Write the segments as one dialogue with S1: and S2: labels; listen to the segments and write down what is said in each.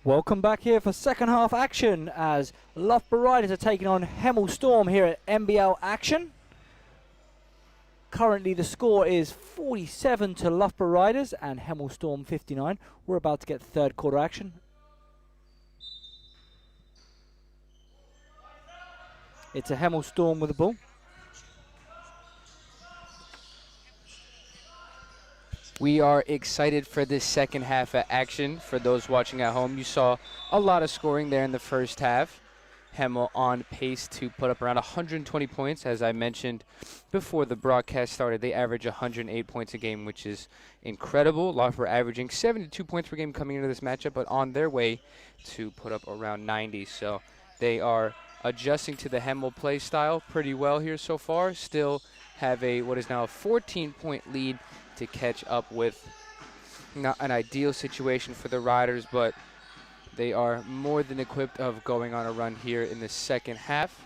S1: Welcome back here for second half action as Loughborough Riders are taking on Hemel Storm here at NBL action. Currently the score is 47 to Loughborough Riders and Hemel Storm 59. We're about to get third quarter action. It's a Hemel Storm with the ball.
S2: We are excited for this second half of action. For those watching at home, you saw a lot of scoring there in the first half. Hemel on pace to put up around 120 points. As I mentioned before the broadcast started, they average 108 points a game, which is incredible. Loughborough averaging 72 points per game coming into this matchup, but on their way to put up around 90. So they are adjusting to the Hemel play style pretty well here so far. Still have what is now a 14-point lead to catch up with. Not an ideal situation for the Riders, but they are more than equipped of going on a run here in the second half.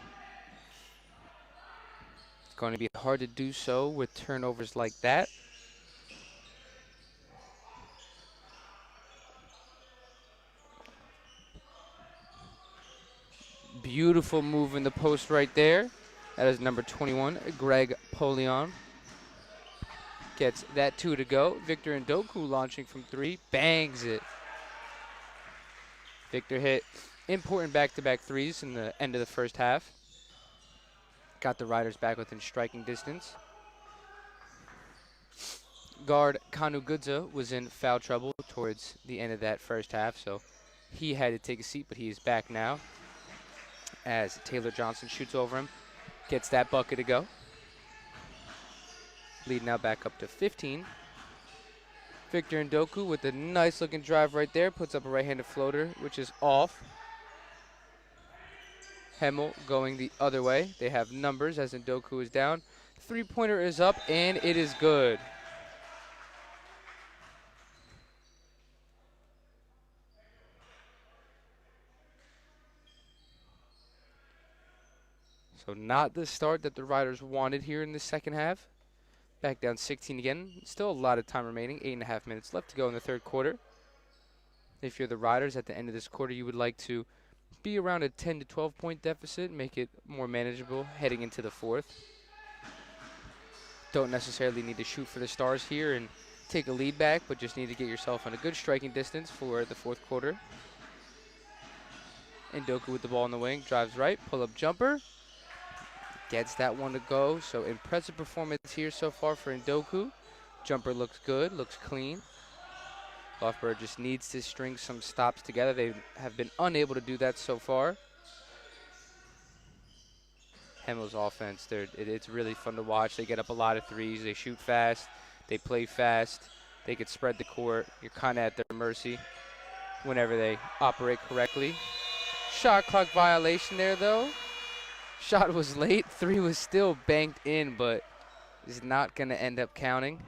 S2: It's going to be hard to do so with turnovers like that. Beautiful move in the post right there. That is number 21, Greg Polion. Gets that two to go. Victor Ndoku launching from three, bangs it. Victor hit important back-to-back threes in the end of the first half. Got the Riders back within striking distance. Guard Kanu Gudza was in foul trouble towards the end of that first half, so he had to take a seat, but he is back now as Taylor Johnson shoots over him, gets that bucket to go. Lead now back up to 15. Victor Ndoku with a nice looking drive right there, puts up a right-handed floater, which is off. Hemel going the other way. They have numbers as Ndoku is down. Three-pointer is up, and it is good. So not the start that the Riders wanted here in the second half. Back down 16 again. Still a lot of time remaining. 8.5 minutes left to go in the third quarter. If you're the Riders at the end of this quarter, you would like to be around a 10 to 12 point deficit, make it more manageable heading into the fourth. Don't necessarily need to shoot for the stars here and take a lead back, but just need to get yourself on a good striking distance for the fourth quarter. Ndoku with the ball in the wing, drives right, pull-up jumper. Gets that one to go, so impressive performance here so far for Ndoku. Jumper looks good, looks clean. Loughborough just needs to string some stops together. They have been unable to do that so far. Hemel's offense, it's really fun to watch. They get up a lot of threes. They shoot fast. They play fast. They could spread the court. You're kind of at their mercy whenever they operate correctly. Shot clock violation there, though. Shot was late. Three was still banked in, but is not going to end up counting.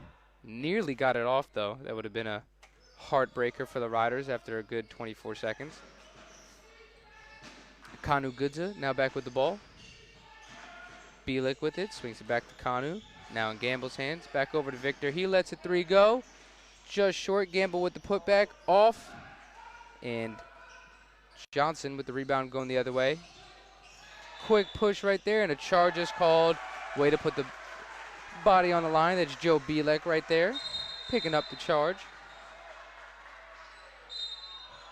S2: Nearly got it off, though. That would have been a heartbreaker for the Riders after a good 24 seconds. Kanu Gudza now back with the ball. Bielik with it. Swings it back to Kanu. Now in Gamble's hands. Back over to Victor. He lets a three go. Just short. Gamble with the putback. Off. And Johnson with the rebound going the other way. Quick push right there, and a charge is called. Way to put the body on the line. That's Joe Bielek right there, picking up the charge.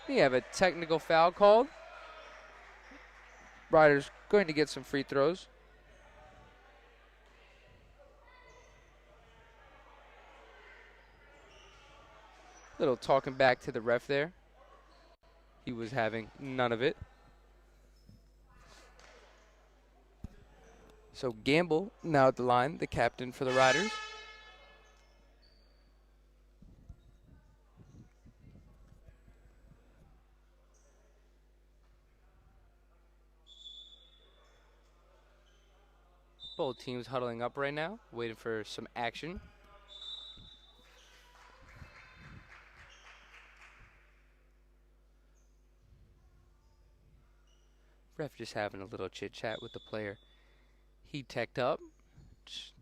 S2: We have a technical foul called. Riders going to get some free throws. Little talking back to the ref there. He was having none of it. So Gamble now at the line, the captain for the Riders. Both teams huddling up right now, waiting for some action. Ref just having a little chit-chat with the player. He teched up, just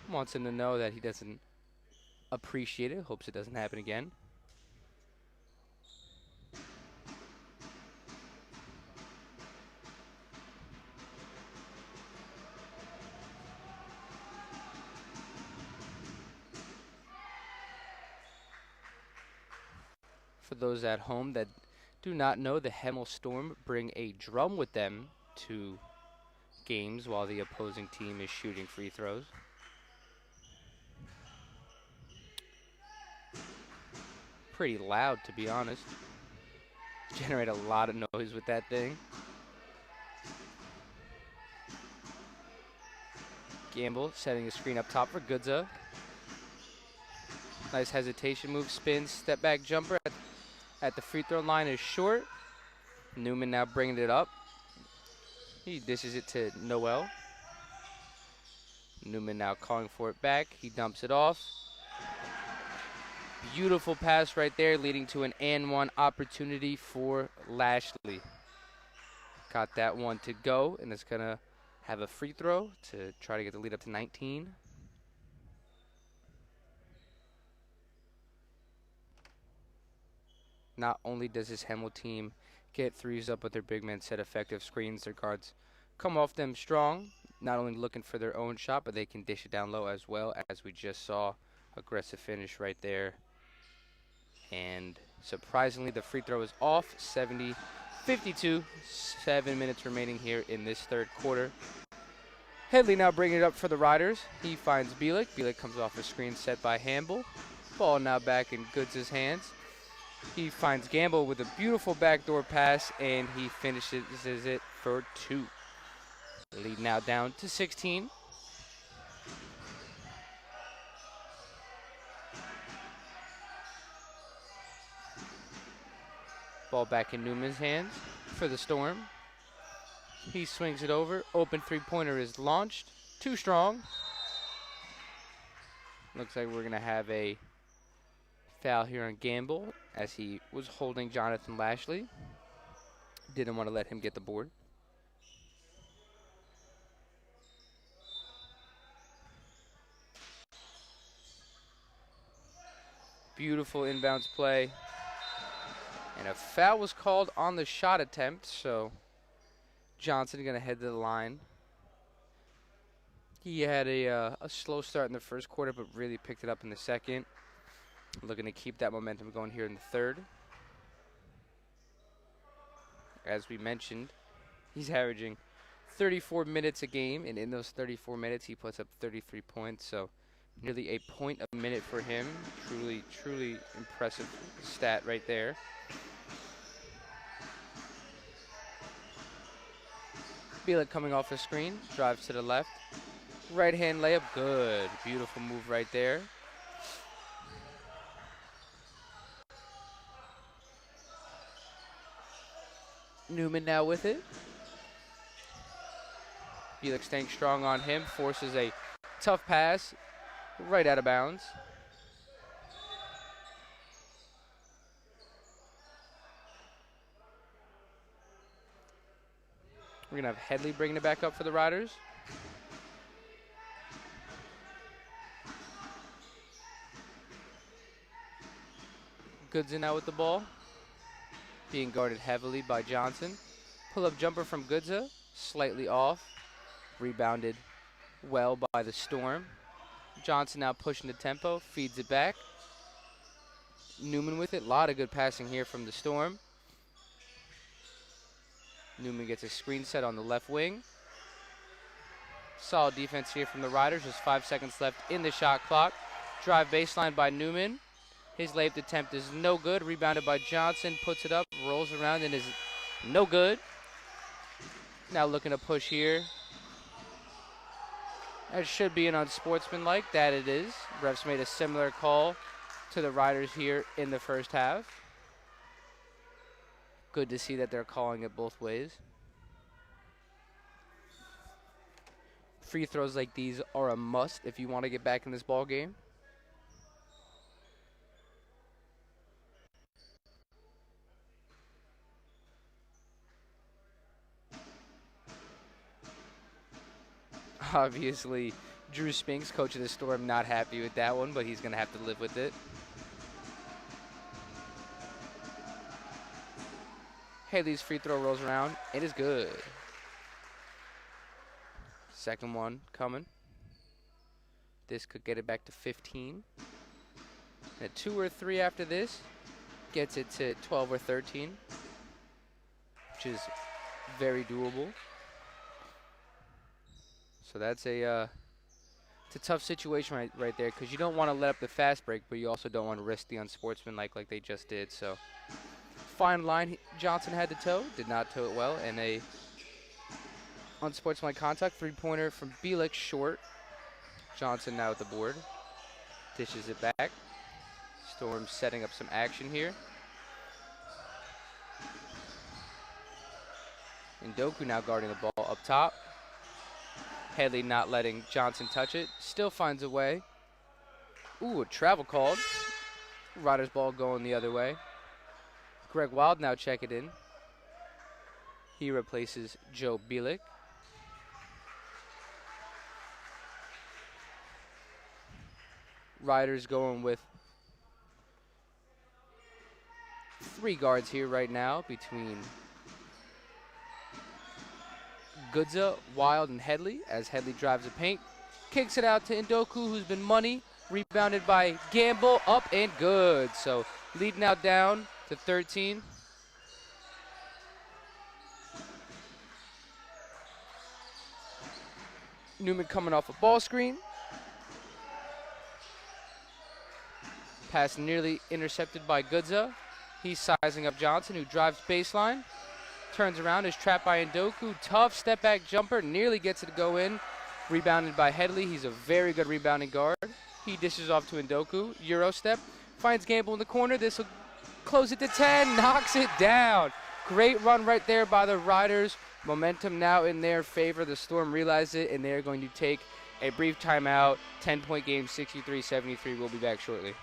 S2: wants him to know that he doesn't appreciate it, hopes it doesn't happen again. For those at home that do not know, the Hemel Storm bring a drum with them to games while the opposing team is shooting free throws. Pretty loud, to be honest. Generate a lot of noise with that thing. Gamble setting a screen up top for Goodza. Nice hesitation move, spin, step back jumper at the free throw line is short. Newman now bringing it up. He dishes it to Noel. Newman now calling for it back. He dumps it off. Beautiful pass right there, leading to an and one opportunity for Lashley. Got that one to go, and it's going to have a free throw to try to get the lead up to 19. Not only does this Hemel team get threes up, but their big men set effective screens. Their guards come off them strong, not only looking for their own shot, but they can dish it down low as well, as we just saw. Aggressive finish right there. And surprisingly, the free throw is off. 70-52. 7 minutes remaining here in this third quarter. Headley now bringing it up for the Riders. He finds Bielik. Bielik comes off a screen set by Hemel. Ball now back in Goods' hands. He finds Gamble with a beautiful backdoor pass, and he finishes it for 2. Lead now down to 16. Ball back in Newman's hands for the Storm. He swings it over. Open three-pointer is launched. Too strong. Looks like we're going to have a foul here on Gamble as he was holding Jonathan Lashley. Didn't want to let him get the board. Beautiful inbounds play. And a foul was called on the shot attempt, so Johnson going to head to the line. He had a slow start in the first quarter, but really picked it up in the second. Looking to keep that momentum going here in the third. As we mentioned, he's averaging 34 minutes a game, and in those 34 minutes, he puts up 33 points, so nearly a point a minute for him. Truly, truly impressive stat right there. Bielik coming off the screen, drives to the left. Right hand layup, good. Beautiful move right there. Newman now with it. Bielik staying strong on him, forces a tough pass right out of bounds. We're going to have Headley bringing it back up for the Riders. Goodson now with the ball. Being guarded heavily by Johnson. Pull-up jumper from Goodza, slightly off. Rebounded well by the Storm. Johnson now pushing the tempo, feeds it back. Newman with it. A lot of good passing here from the Storm. Newman gets a screen set on the left wing. Solid defense here from the Riders. Just 5 seconds left in the shot clock. Drive baseline by Newman. His layup attempt is no good. Rebounded by Johnson. Puts it up, rolls around, and is no good. Now looking to push here. That should be an unsportsmanlike. That it is. Refs made a similar call to the Riders here in the first half. Good to see that they're calling it both ways. Free throws like these are a must if you want to get back in this ball game. Obviously, Drew Spinks, coach of the Storm, not happy with that one, but he's going to have to live with it. Haley's free throw rolls around. It is good. Second one coming. This could get it back to 15. And a 2 or 3 after this. Gets it to 12 or 13, which is very doable. So that's it's a tough situation right there, because you don't want to let up the fast break, but you also don't want to risk the unsportsmanlike like they just did. So fine line Johnson had to toe, did not toe it well, and a unsportsmanlike contact. Three-pointer from Bielik short. Johnson now at the board. Dishes it back. Storm setting up some action here. Ndoku now guarding the ball up top. Headley not letting Johnson touch it. Still finds a way. Ooh, a travel called. Riders ball going the other way. Greg Wild now check it in. He replaces Joe Bielik. Riders going with 3 guards here right now between Goodza, Wild, and Headley, as Headley drives the paint. Kicks it out to Ndoku, who's been money. Rebounded by Gamble, up and good. So lead now down to 13. Newman coming off a ball screen. Pass nearly intercepted by Goodza. He's sizing up Johnson, who drives baseline. Turns around, is trapped by Ndoku. Tough step back jumper, nearly gets it to go in. Rebounded by Headley. He's a very good rebounding guard. He dishes off to Ndoku. Euro step. Finds Gamble in the corner. This will close it to 10. Knocks it down. Great run right there by the Riders. Momentum now in their favor. The Storm realized it, and they're going to take a brief timeout. 10-point game, 63-73. We'll be back shortly.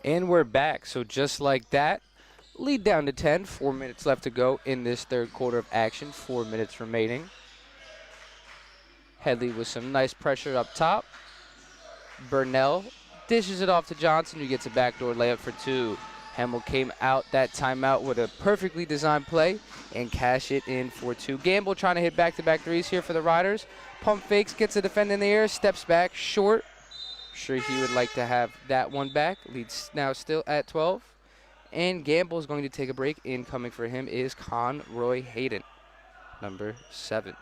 S2: And we're back. So just like that, lead down to 10. 4 minutes left to go in this third quarter of action. 4 minutes remaining. Headley with some nice pressure up top. Burnell dishes it off to Johnson, who gets a backdoor layup for 2. Hemel came out that timeout with a perfectly designed play and cash it in for 2. Gamble trying to hit back-to-back threes here for the Riders. Pump fakes, gets a defender in the air, steps back, short. Sure he would like to have that one back. Leads now still at 12. And Gamble is going to take a break. Incoming for him is Conroy Hayden, number 7.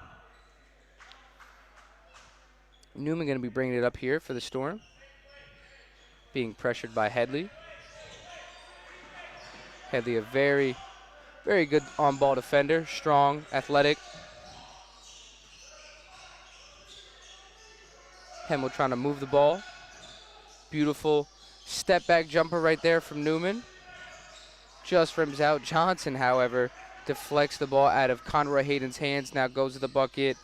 S2: Newman going to be bringing it up here for the Storm. Being pressured by Headley. Headley, a very, very good on-ball defender. Strong, athletic. Hemel trying to move the ball. Beautiful step-back jumper right there from Newman. Just rims out. Johnson, however, deflects the ball out of Conroy Hayden's hands. Now goes to the bucket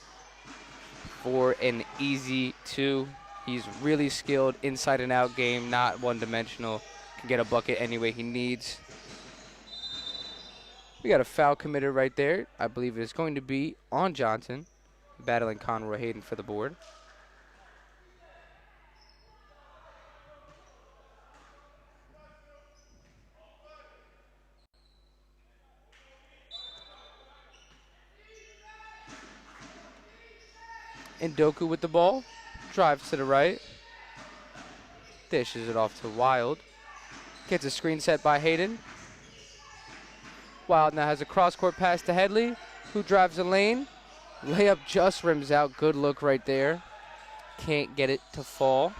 S2: for an easy 2. He's really skilled, inside and out game, not one-dimensional. Can get a bucket any way he needs. We got a foul committed right there. I believe it's going to be on Johnson, battling Conroy Hayden for the board. Ndoku with the ball. Drives to the right. Dishes it off to Wild. Gets a screen set by Hayden. Wild now has a cross-court pass to Headley, who drives the lane. Layup just rims out. Good look right there. Can't get it to fall.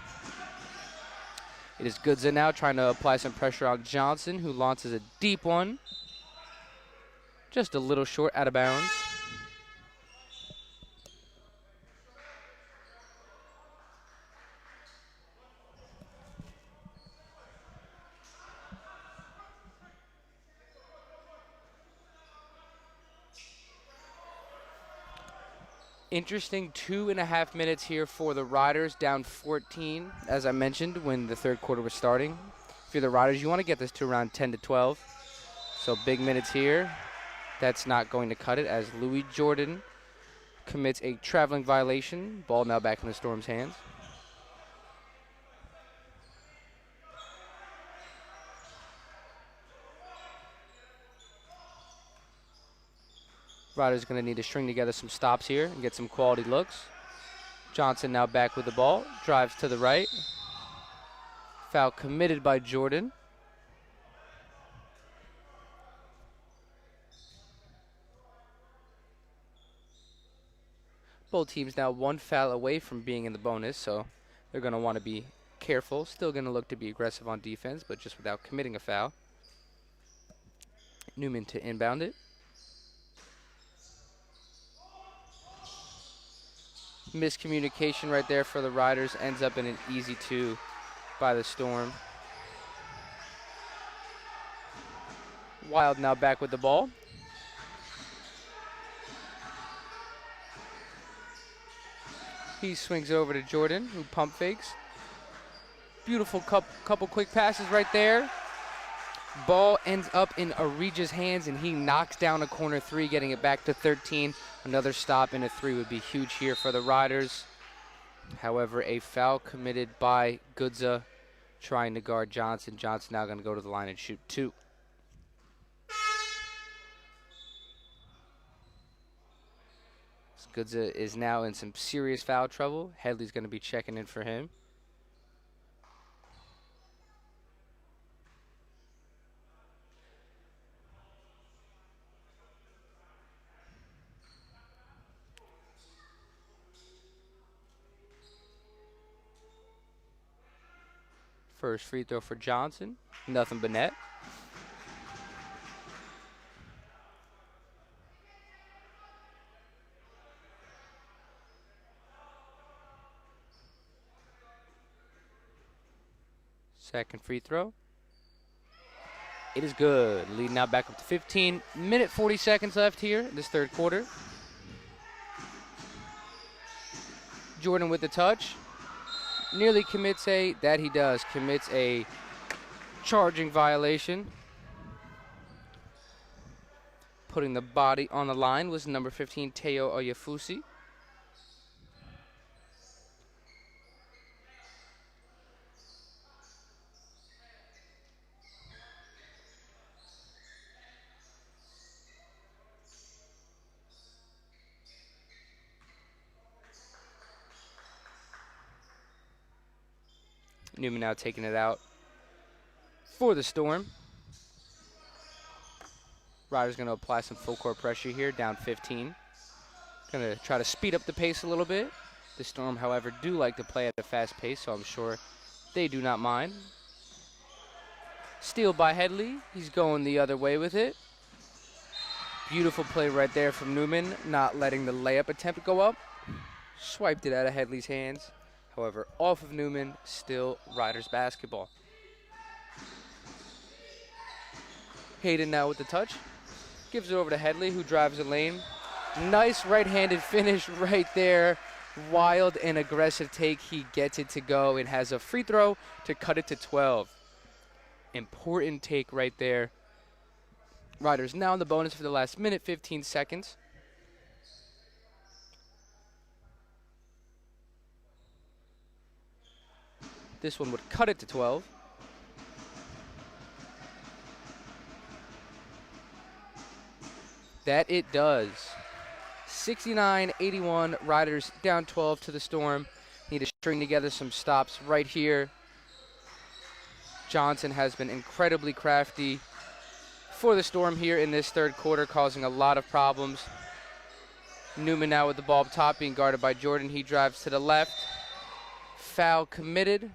S2: It is Goodza now trying to apply some pressure on Johnson, who launches a deep one. Just a little short, out of bounds. Interesting 2.5 minutes here for the Riders, down 14, as I mentioned, when the third quarter was starting. If you're the Riders, you want to get this to around 10 to 12. So big minutes here. That's not going to cut it as Louis Jordan commits a traveling violation. Ball now back in the Storm's hands. Riders going to need to string together some stops here and get some quality looks. Johnson now back with the ball. Drives to the right. Foul committed by Jordan. Both teams now one foul away from being in the bonus, so they're going to want to be careful. Still going to look to be aggressive on defense, but just without committing a foul. Newman to inbound it. Miscommunication right there for the Riders. Ends up in an easy two by the Storm. Wild now back with the ball. He swings over to Jordan, who pump fakes. Beautiful couple quick passes right there. Ball ends up in Arija's hands, and he knocks down a corner three, getting it back to 13. Another stop and a three would be huge here for the Riders. However, a foul committed by Goodza trying to guard Johnson. Johnson now going to go to the line and shoot two. Goodza is now in some serious foul trouble. Headley's going to be checking in for him. First free throw for Johnson. Nothing but net. Second free throw. It is good. Lead now back up to 15. Minute 40 seconds left here in this third quarter. Jordan with the touch. Nearly commits commits a charging violation. Putting the body on the line was number 15, Teo Oyefusi. Newman now taking it out for the Storm. Riders going to apply some full court pressure here, down 15. Going to try to speed up the pace a little bit. The Storm, however, do like to play at a fast pace, so I'm sure they do not mind. Steal by Headley. He's going the other way with it. Beautiful play right there from Newman, not letting the layup attempt go up. Swiped it out of Headley's hands. However, off of Newman, still Riders basketball. Hayden now with the touch. Gives it over to Headley, who drives the lane. Nice right-handed finish right there. Wild and aggressive take. He gets it to go and has a free throw to cut it to 12. Important take right there. Riders now in the bonus for the last minute, 15 seconds. This one would cut it to 12. That it does. 69-81, Riders down 12 to the Storm. Need to string together some stops right here. Johnson has been incredibly crafty for the Storm here in this third quarter, causing a lot of problems. Newman now with the ball up top, being guarded by Jordan. He drives to the left. Foul committed.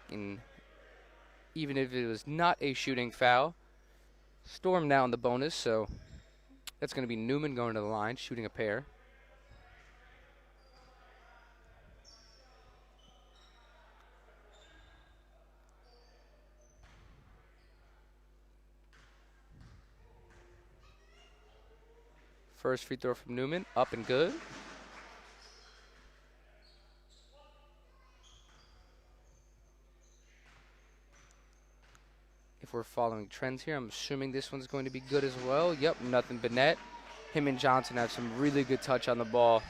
S2: And even if it was not a shooting foul, Storm now in the bonus, so that's going to be Newman going to the line, shooting a pair. First free throw from Newman, up and good. If we're following trends here, I'm assuming this one's going to be good as well. Yep, nothing but net. Him and Johnson have some really good touch on the ball.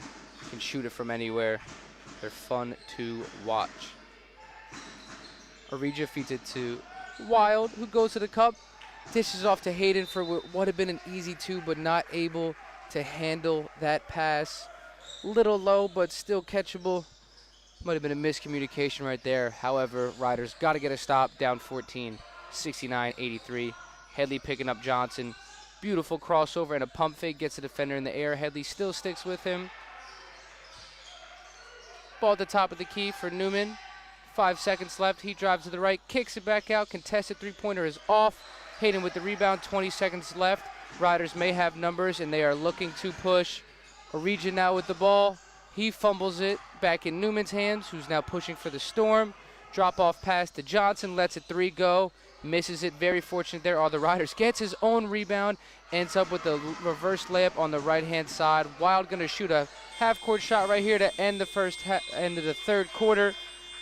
S2: Can shoot it from anywhere. They're fun to watch. Orija feeds it to Wild, who goes to the cup. Dishes off to Hayden for what would have been an easy two, but not able to handle that pass. Little low, but still catchable. Might have been a miscommunication right there. However, Riders got to get a stop, down 14, 69-83. Headley picking up Johnson. Beautiful crossover and a pump fake, gets the defender in the air. Headley still sticks with him. Ball at the top of the key for Newman. 5 seconds left. He drives to the right, kicks it back out. Contested three-pointer is off. Hayden with the rebound, 20 seconds left. Riders may have numbers, and they are looking to push. Orija now with the ball. He fumbles it back in Newman's hands, who's now pushing for the Storm. Drop-off pass to Johnson, lets a three go. Misses it, very fortunate there are the Riders. Gets his own rebound, ends up with a reverse layup on the right-hand side. Wild gonna shoot a half-court shot right here to end the end of the third quarter.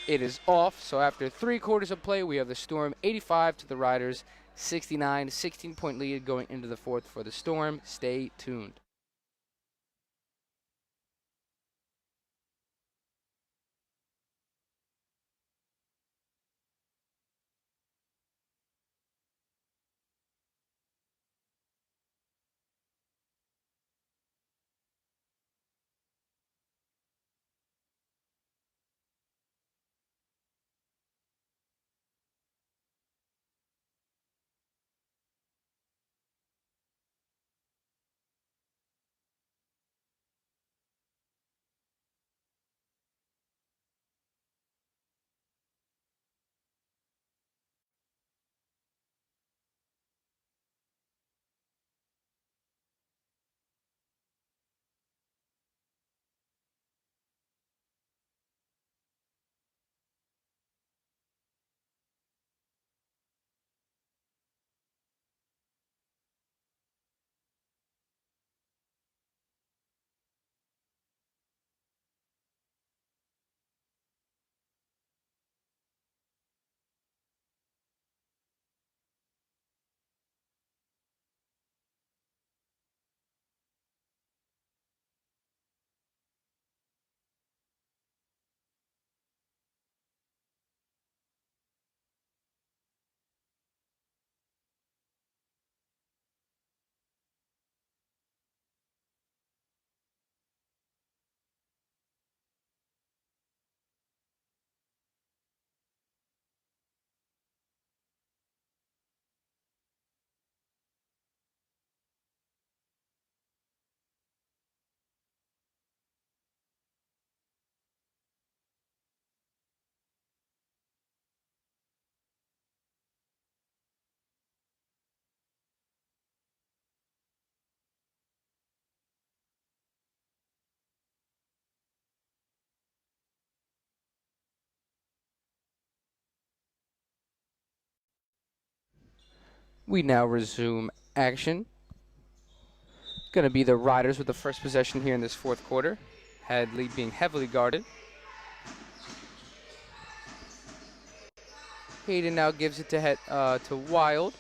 S2: It is off, so after 3 quarters of play, we have the Storm 85 to the Riders 69, 16-point lead going into the fourth for the Storm. Stay tuned. We now resume action. Going to be the Riders with the first possession here in this fourth quarter. Hadley being heavily guarded. Hayden now gives it to Wild.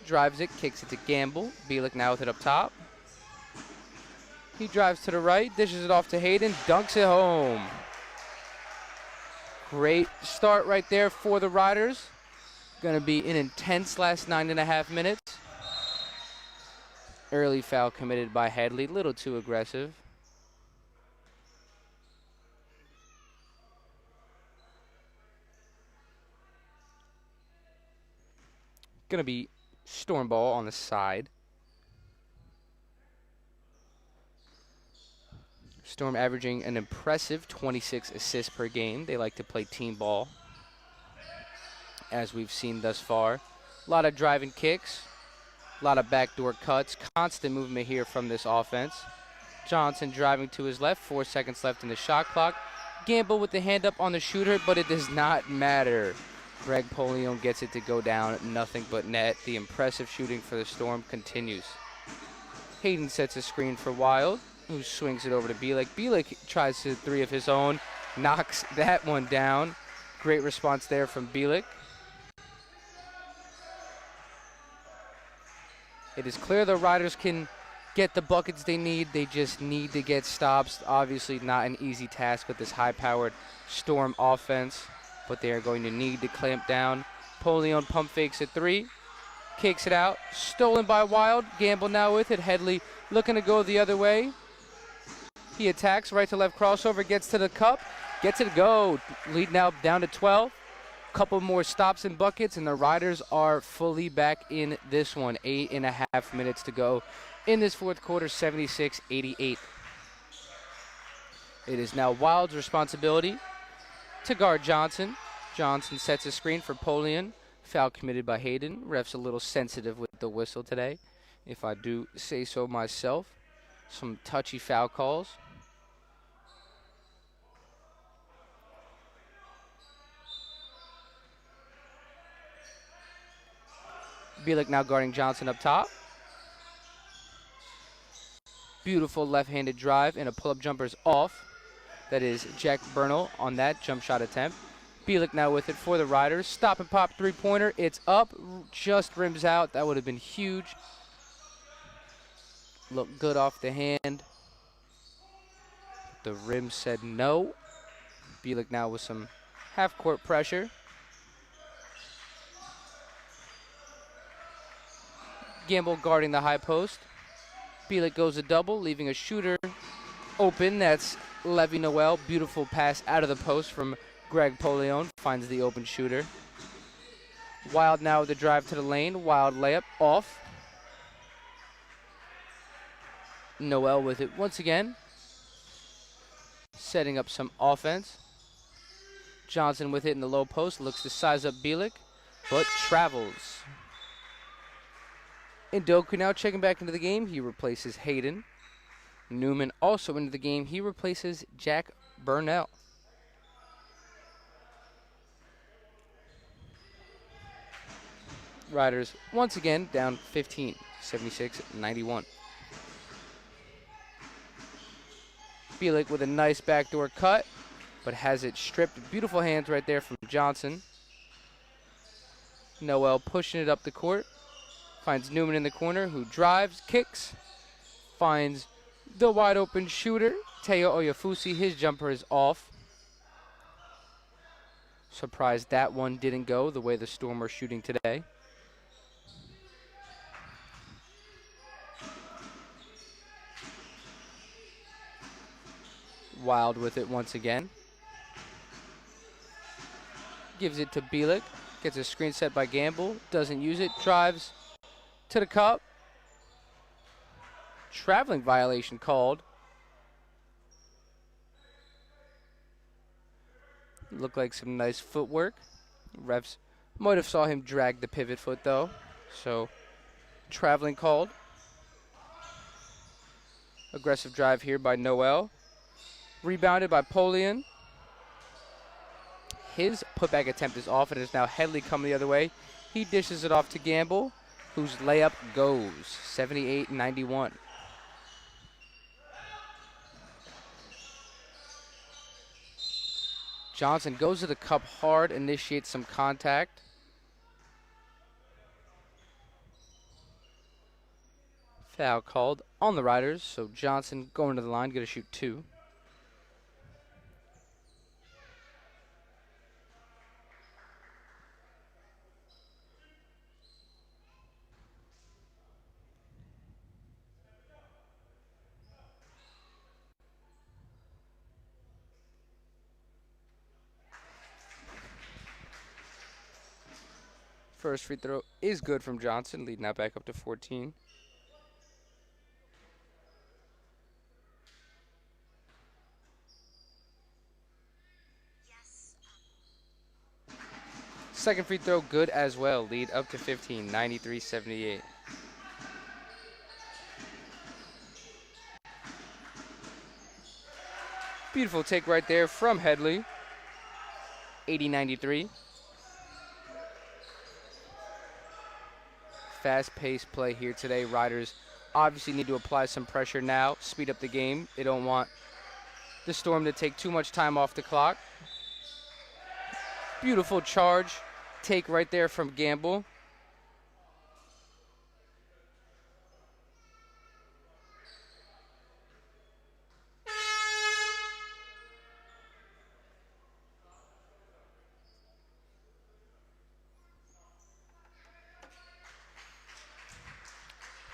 S2: Drives it, kicks it to Gamble. Bielik now with it up top. He drives to the right, dishes it off to Hayden, dunks it home. Great start right there for the Riders. Going to be an intense last 9.5 minutes. Early foul committed by Headley, a little too aggressive. Gonna be Storm ball on the side. Storm averaging an impressive 26 assists per game. They like to play team ball, as we've seen thus far. A lot of driving kicks, a lot of backdoor cuts, constant movement here from this offense. Johnson driving to his left, 4 seconds left in the shot clock. Gamble with the hand up on the shooter, but it does not matter. Greg Polion gets it to go down, nothing but net. The impressive shooting for the Storm continues. Hayden sets a screen for Wild, who swings it over to Bielik. Bielik tries to three of his own, knocks that one down. Great response there from Bielik. It is clear the Riders can get the buckets they need. They just need to get stops. Obviously not an easy task with this high-powered Storm offense, but they are going to need to clamp down. Polion pump fakes a three, kicks it out, stolen by Wild. Gamble now with it. Headley looking to go the other way. He attacks, right to left crossover, gets to the cup, gets it to go. Lead now down to 12. Couple more stops and buckets, and the Riders are fully back in this one. 8.5 minutes to go in this fourth quarter, 76-88. It is now Wild's responsibility to guard Johnson. Johnson sets a screen for Polion. Foul committed by Hayden. Ref's a little sensitive with the whistle today, if I do say so myself. Some touchy foul calls. Bielik now guarding Johnson up top. Beautiful left-handed drive, and a pull-up jumper is off. That is Jack Bernal on that jump shot attempt. Bielik now with it for the Riders. Stop and pop three-pointer. It's up, just rims out. That would have been huge. Looked good off the hand. The rim said no. Bielik now with some half-court pressure. Gamble guarding the high post. Bielik goes a double, leaving a shooter open. That's Levy Noel. Beautiful pass out of the post from Greg Polion. Finds the open shooter. Wild now with the drive to the lane. Wild layup off. Noel with it once again. Setting up some offense. Johnson with it in the low post. Looks to size up Bielik, but travels. Ndoku now checking back into the game. He replaces Hayden. Newman also into the game. He replaces Jack Burnell. Riders once again down 15, 76-91. Bielik with a nice backdoor cut, but has it stripped. Beautiful hands right there from Johnson. Noel pushing it up the court. Finds Newman in the corner, who drives, kicks, finds the wide open shooter, Teo Oyafusi. His jumper is off. Surprised that one didn't go the way the Storm are shooting today. Wild with it once again. Gives it to Bielik. Gets a screen set by Gamble. Doesn't use it. Drives to the cup. Traveling violation called. Looked like some nice footwork. Refs might have saw him drag the pivot foot though. So traveling called. Aggressive drive here by Noel. Rebounded by Polion. His putback attempt is off, and it is now Headley coming the other way. He dishes it off to Gamble, whose layup goes. 78-91. Johnson goes to the cup hard, initiates some contact. Foul called on the Riders, so Johnson going to the line, going to shoot two. First free throw is good from Johnson, leading that back up to 14. Second free throw good as well, lead up to 15, 93-78. Beautiful take right there from Headley, 80-93. Fast-paced play here today. Riders obviously need to apply some pressure now, speed up the game. They don't want the Storm to take too much time off the clock. Beautiful charge take right there from Gamble.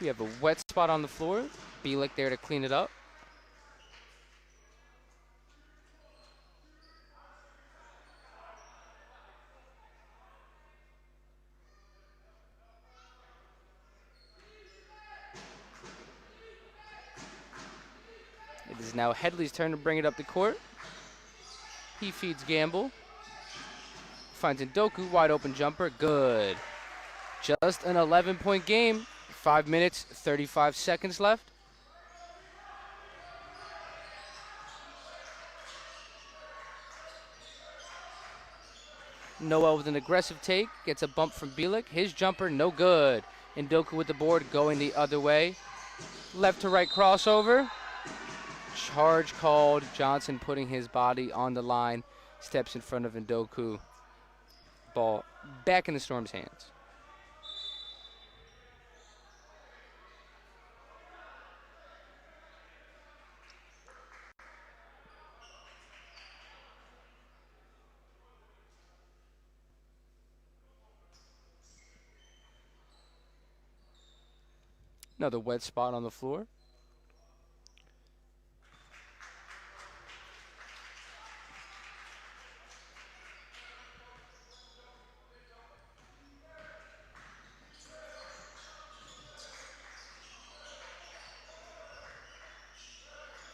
S2: We have a wet spot on the floor. Bielik there to clean it up. It is now Headley's turn to bring it up the court. He feeds Gamble. Finds Ndoku, wide open jumper, good. Just an 11-point game. 5 minutes, 35 seconds left. Noel with an aggressive take, gets a bump from Bielik. His jumper, no good. Ndoku with the board going the other way. Left to right crossover. Charge called. Johnson putting his body on the line. Steps in front of Ndoku. Ball back in the Storm's hands. Another wet spot on the floor.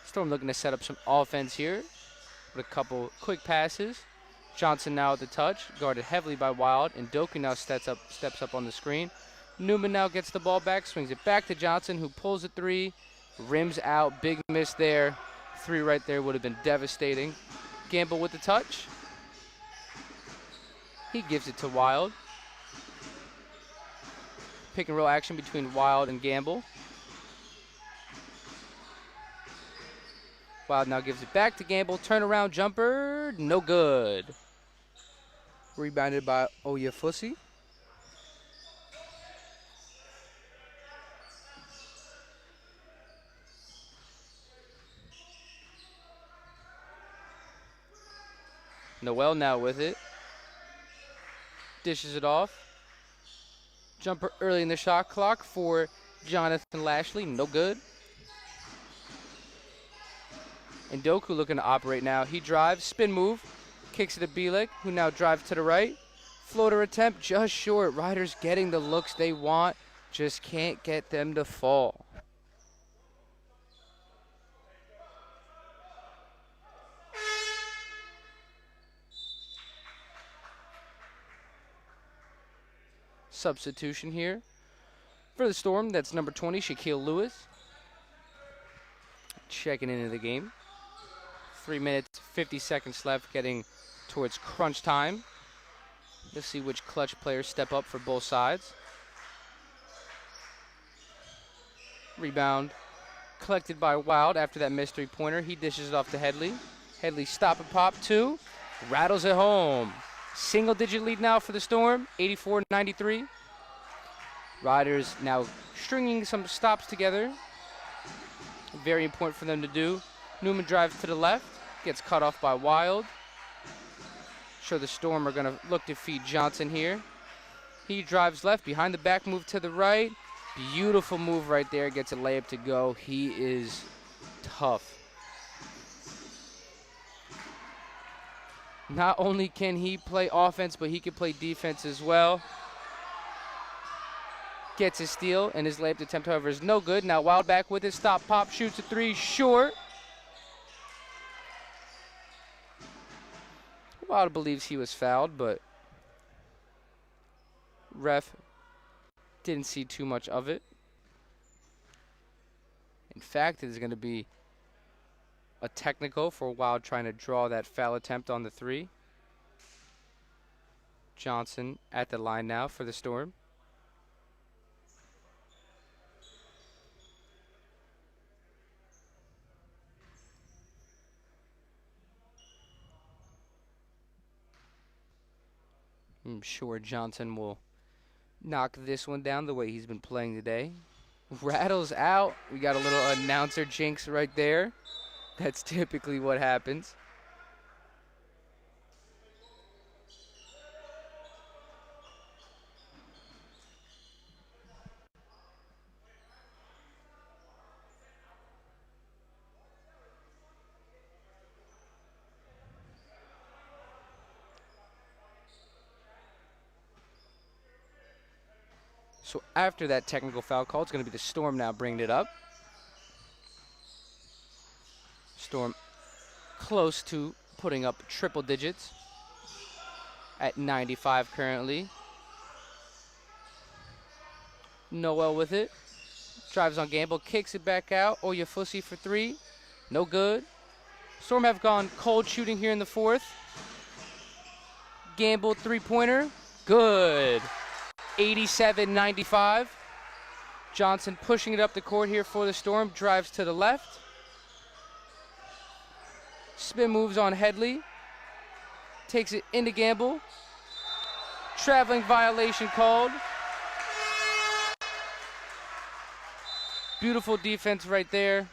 S2: Storm looking to set up some offense here with a couple quick passes. Johnson now at the touch, guarded heavily by Wild. Ndoku now steps up on the screen. Newman now gets the ball back, swings it back to Johnson, who pulls a three, rims out, big miss there. Three right there would have been devastating. Gamble with the touch. He gives it to Wild. Pick and roll action between Wild and Gamble. Wild now gives it back to Gamble. Turnaround jumper, no good. Rebounded by Oyefusi. Noel now with it. Dishes it off. Jumper early in the shot clock for Jonathan Lashley, no good. Ndoku looking to operate now. He drives, spin move, kicks it to Bielik, who now drives to the right. Floater attempt just short. Riders getting the looks they want, just can't get them to fall. Substitution here for the Storm. That's number 20, Shaquille Lewis. Checking into the game. 3 minutes, 50 seconds left, getting towards crunch time. Let's see which clutch players step up for both sides. Rebound collected by Wild after that missed three-pointer. He dishes it off to Headley. Headley stop and pop two. Rattles it home. Single-digit lead now for the Storm, 84-93. Riders now stringing some stops together. Very important for them to do. Newman drives to the left, gets cut off by Wild. Sure, the Storm are going to look to feed Johnson here. He drives left, behind the back move to the right. Beautiful move right there, gets a layup to go. He is tough. Not only can he play offense, but he can play defense as well. Gets his steal, and his layup attempt, however, is no good. Now Wild back with his stop, pop, shoots a three, short. Wild believes he was fouled, but ref didn't see too much of it. In fact, it is going to be a technical for Wild trying to draw that foul attempt on the three. Johnson at the line now for the Storm. I'm sure Johnson will knock this one down the way he's been playing today. Rattles out. We got a little announcer jinx right there. That's typically what happens. So after that technical foul call, it's going to be the Storm now bringing it up. Storm close to putting up triple digits at 95 currently. Noel with it. Drives on Gamble, kicks it back out. Oyafusi for three. No good. Storm have gone cold shooting here in the fourth. Gamble three-pointer. Good. 87-95. Johnson pushing it up the court here for the Storm. Drives to the left. Spin moves on Headley. Takes it into Gamble. Traveling violation called. Beautiful defense right there.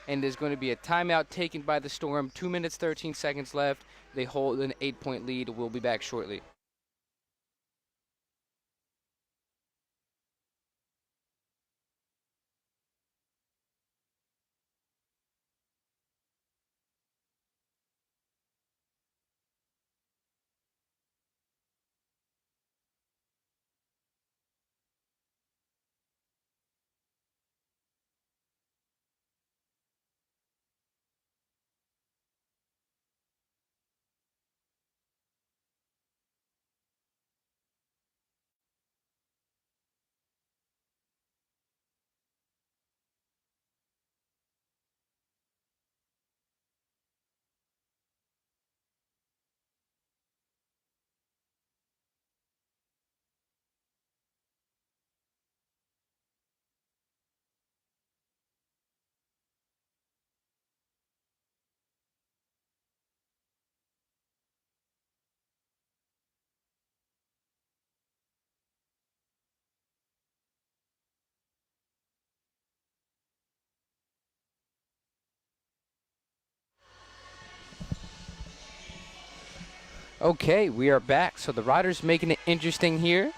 S2: And there's going to be a timeout taken by the Storm. 2 minutes, 13 seconds left. They hold an 8-point lead. We'll be back shortly. Okay, we are back. So the Riders making it interesting here.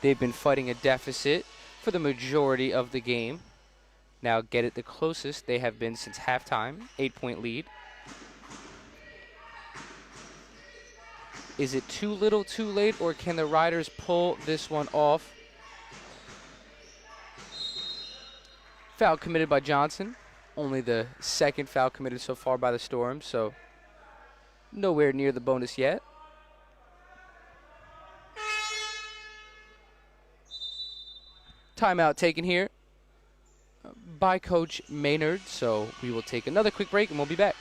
S2: They've been fighting a deficit for the majority of the game. Now get it the closest they have been since halftime. 8-point lead. Is it too little too late, or can the Riders pull this one off? Foul committed by Johnson. Only the second foul committed so far by the Storm, so nowhere near the bonus yet. Timeout taken here by Coach Maynard, so we will take another quick break and we'll be back.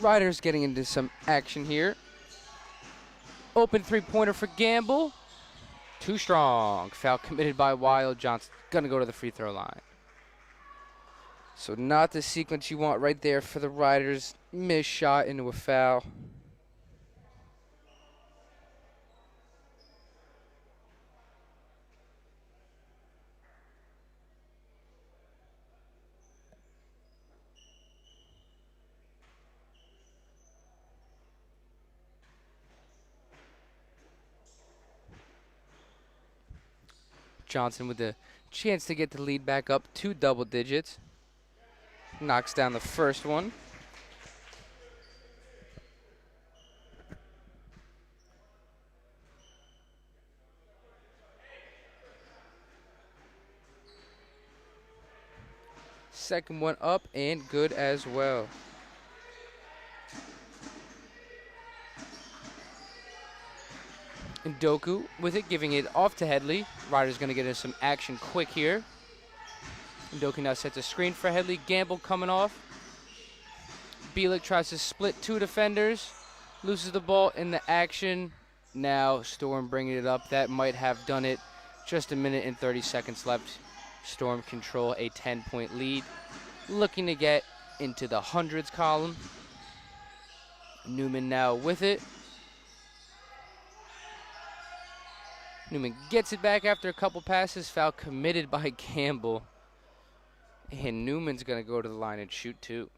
S2: Riders getting into some action here. Open three-pointer for Gamble. Too strong. Foul committed by Wild. Johnson going to go to the free throw line. So not the sequence you want right there for the Riders. Missed shot into a foul. Johnson with the chance to get the lead back up to double digits. Knocks down the first one. Second one up and good as well. Ndoku with it, giving it off to Headley. Ryder's going to get in some action quick here. Ndoku now sets a screen for Headley. Gamble coming off. Bielik tries to split two defenders. Loses the ball in the action. Now Storm bringing it up. That might have done it. Just a minute and 30 seconds left. Storm control a 10-point lead. Looking to get into the hundreds column. Newman now with it. Newman gets it back after a couple passes. Foul committed by Gamble. And Newman's going to go to the line and shoot two.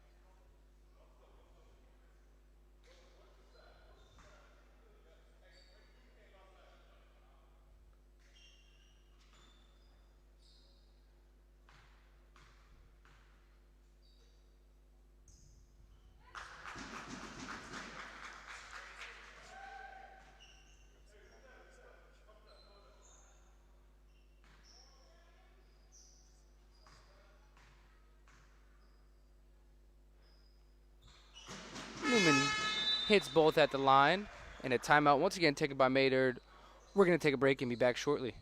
S2: Newman hits both at the line. And a timeout once again taken by Maynard. We're going to take a break and be back shortly.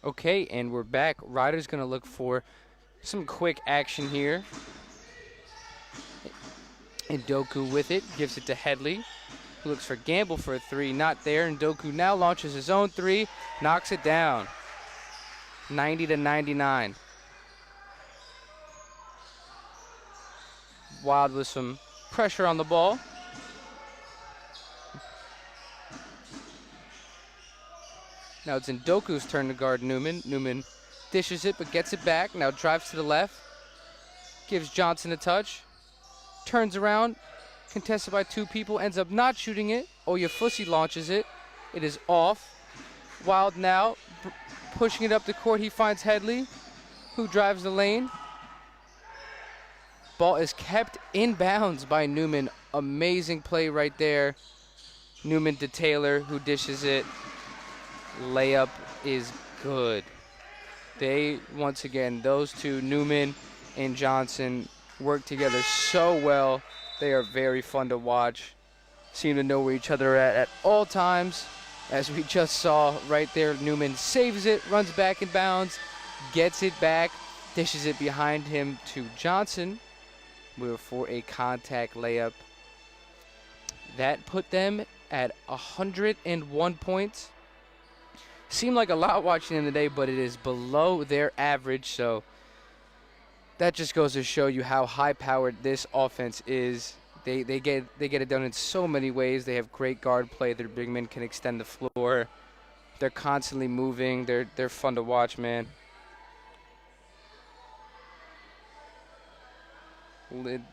S2: Okay, and we're back. Ryder's going to look for some quick action here. Ndoku with it, gives it to Headley, who looks for Gamble for a three. Not there. Ndoku now launches his own three, knocks it down. 90-99. Wild with some pressure on the ball. Now it's Ndoku's turn to guard Newman. Newman dishes it but gets it back. Now drives to the left. Gives Johnson a touch. Turns around. Contested by two people. Ends up not shooting it. Oyafusi launches it. It is off. Wild now pushing it up the court. He finds Headley, who drives the lane. Ball is kept in bounds by Newman. Amazing play right there. Newman to Taylor, who dishes it. Layup is good. They, once again, those two, Newman and Johnson, work together so well. They are very fun to watch. Seem to know where each other are at all times. As we just saw right there, Newman saves it, runs back in bounds, gets it back, dishes it behind him to Johnson. We were for a contact layup. That put them at 101 points. seem like a lot watching them today, but it is below their average. So that just goes to show you how high-powered this offense is. They get it done in so many ways. They have great guard play. Their big men can extend the floor. They're constantly moving. They're fun to watch, man.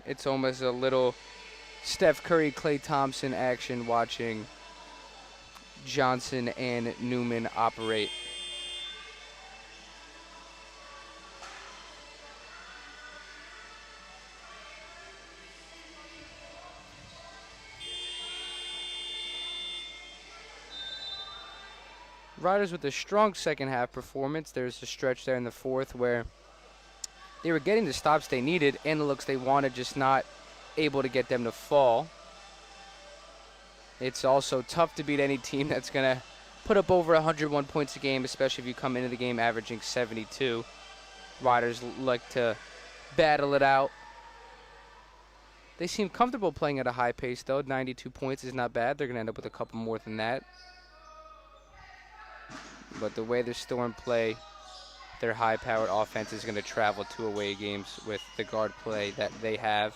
S2: It's almost a little Steph Curry, Klay Thompson action watching Johnson and Newman operate. Riders with a strong second half performance. There's a stretch there in the fourth where they were getting the stops they needed and the looks they wanted, just not able to get them to fall. It's also tough to beat any team that's going to put up over 101 points a game, especially if you come into the game averaging 72. Riders like to battle it out. They seem comfortable playing at a high pace, though. 92 points is not bad. They're going to end up with a couple more than that. But the way the Storm play, their high-powered offense is going to travel to away games with the guard play that they have.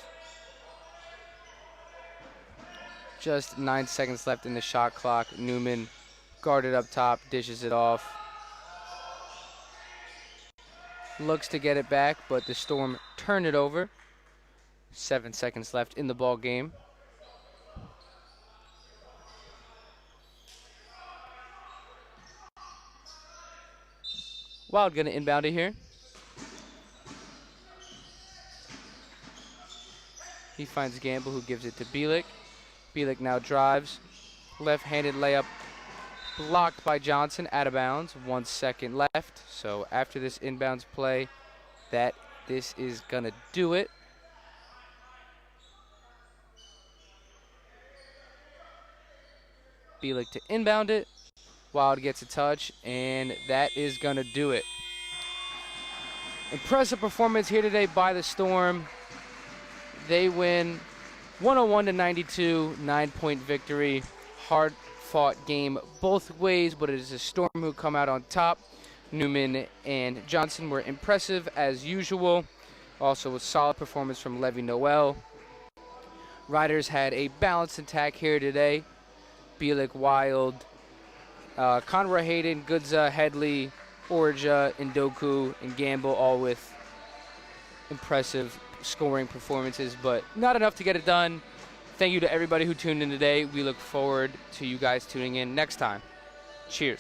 S2: Just 9 seconds left in the shot clock. Newman guarded up top, dishes it off. Looks to get it back, but the Storm turn it over. 7 seconds left in the ball game. Wild going to inbound it here. He finds Gamble, who gives it to Bielik. Bielik now drives. Left-handed layup blocked by Johnson, out of bounds. 1 second left. So after this inbounds play, this is going to do it. Bielik to inbound it. Wild gets a touch, and that is going to do it. Impressive performance here today by the Storm. They win 101-92, 9-point victory. Hard-fought game both ways, but it is the Storm who come out on top. Newman and Johnson were impressive as usual. Also a solid performance from Levy Noel. Riders had a balanced attack here today. Bielik, Wild, Conroy Hayden, Goodza, Headley, Orja, Ndoku, and Gamble, all with impressive scoring performances, but not enough to get it done. Thank you to everybody who tuned in today. We look forward to you guys tuning in next time. Cheers.